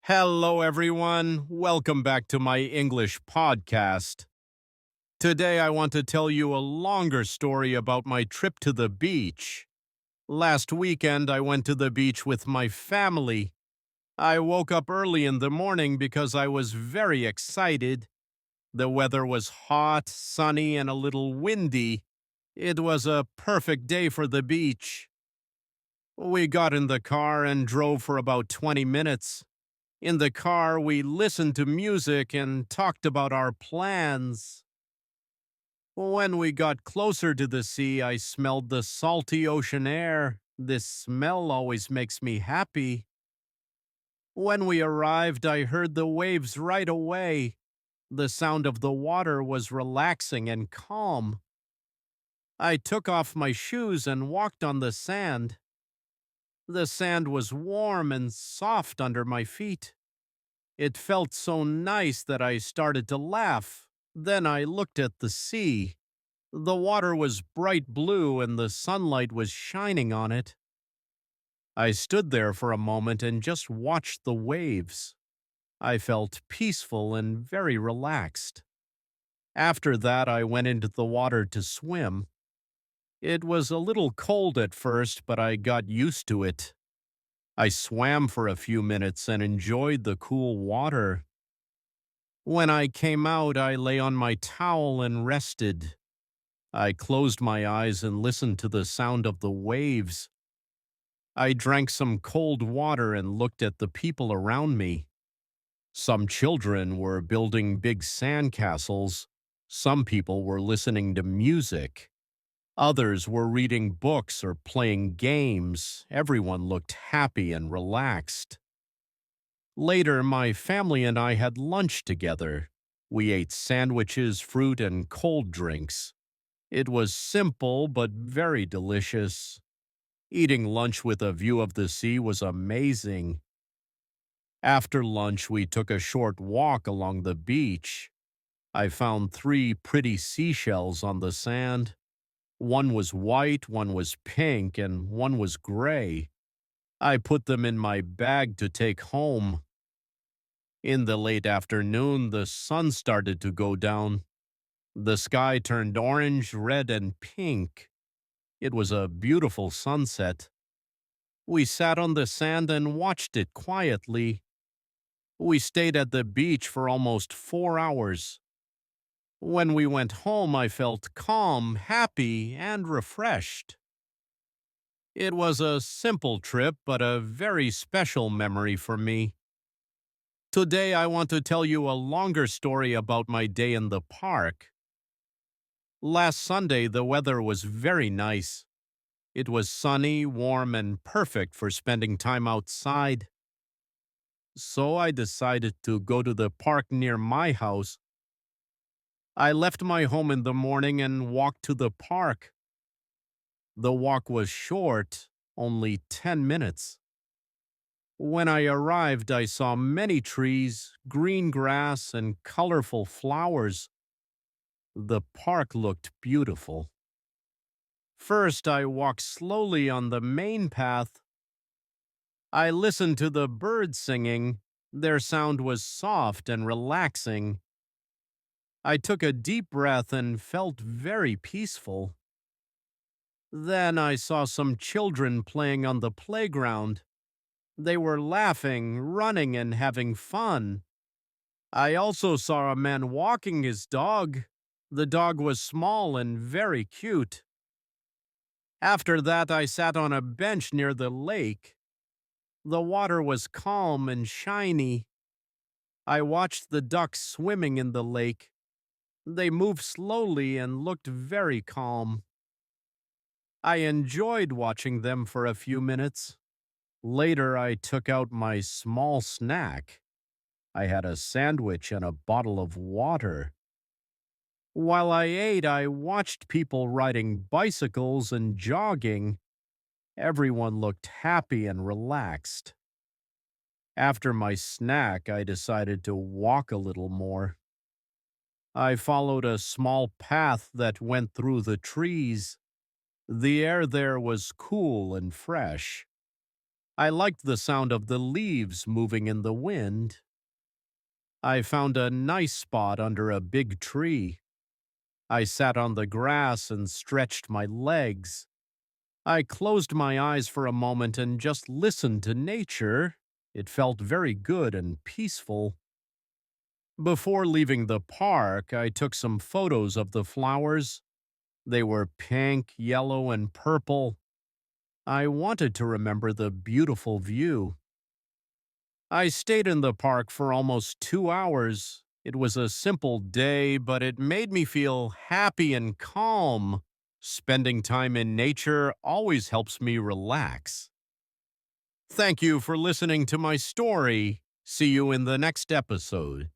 Hello, everyone. Welcome back to my English podcast. Today, I want to tell you a longer story about my trip to the beach. Last weekend, I went to the beach with my family. I woke up early in the morning because I was very excited. The weather was hot, sunny, and a little windy. It was a perfect day for the beach. We got in the car and drove for about 20 minutes. In the car, we listened to music and talked about our plans. When we got closer to the sea, I smelled the salty ocean air. This smell always makes me happy. When we arrived, I heard the waves right away. The sound of the water was relaxing and calm. I took off my shoes and walked on the sand. The sand was warm and soft under my feet. It felt so nice that I started to laugh. Then I looked at the sea. The water was bright blue and the sunlight was shining on it. I stood there for a moment and just watched the waves. I felt peaceful and very relaxed. After that, I went into the water to swim. It was a little cold at first, but I got used to it. I swam for a few minutes and enjoyed the cool water. When I came out, I lay on my towel and rested. I closed my eyes and listened to the sound of the waves. I drank some cold water and looked at the people around me. Some children were building big sandcastles. Some people were listening to music. Others were reading books or playing games. Everyone looked happy and relaxed. Later, my family and I had lunch together. We ate sandwiches, fruit, and cold drinks. It was simple but very delicious. Eating lunch with a view of the sea was amazing. After lunch, we took a short walk along the beach. I found three pretty seashells on the sand. One was white, one was pink, and one was gray. I put them in my bag to take home. In the late afternoon, the sun started to go down. The sky turned orange, red, and pink. It was a beautiful sunset. We sat on the sand and watched it quietly. We stayed at the beach for almost 4 hours. When we went home, I felt calm, happy, and refreshed. It was a simple trip, but a very special memory for me. Today, I want to tell you a longer story about my day in the park. Last Sunday, the weather was very nice. It was sunny, warm, and perfect for spending time outside. So I decided to go to the park near my house. I left my home in the morning and walked to the park. The walk was short, only 10 minutes. When I arrived, I saw many trees, green grass, and colorful flowers. The park looked beautiful. First, I walked slowly on the main path. I listened to the birds singing. Their sound was soft and relaxing. I took a deep breath and felt very peaceful. Then I saw some children playing on the playground. They were laughing, running, and having fun. I also saw a man walking his dog. The dog was small and very cute. After that, I sat on a bench near the lake. The water was calm and shiny. I watched the ducks swimming in the lake. They moved slowly and looked very calm. I enjoyed watching them for a few minutes. Later, I took out my small snack. I had a sandwich and a bottle of water. While I ate, I watched people riding bicycles and jogging. Everyone looked happy and relaxed. After my snack, I decided to walk a little more. I followed a small path that went through the trees. The air there was cool and fresh. I liked the sound of the leaves moving in the wind. I found a nice spot under a big tree. I sat on the grass and stretched my legs. I closed my eyes for a moment and just listened to nature. It felt very good and peaceful. Before leaving the park, I took some photos of the flowers. They were pink, yellow, and purple. I wanted to remember the beautiful view. I stayed in the park for almost 2 hours. It was a simple day, but it made me feel happy and calm. Spending time in nature always helps me relax. Thank you for listening to my story. See you in the next episode.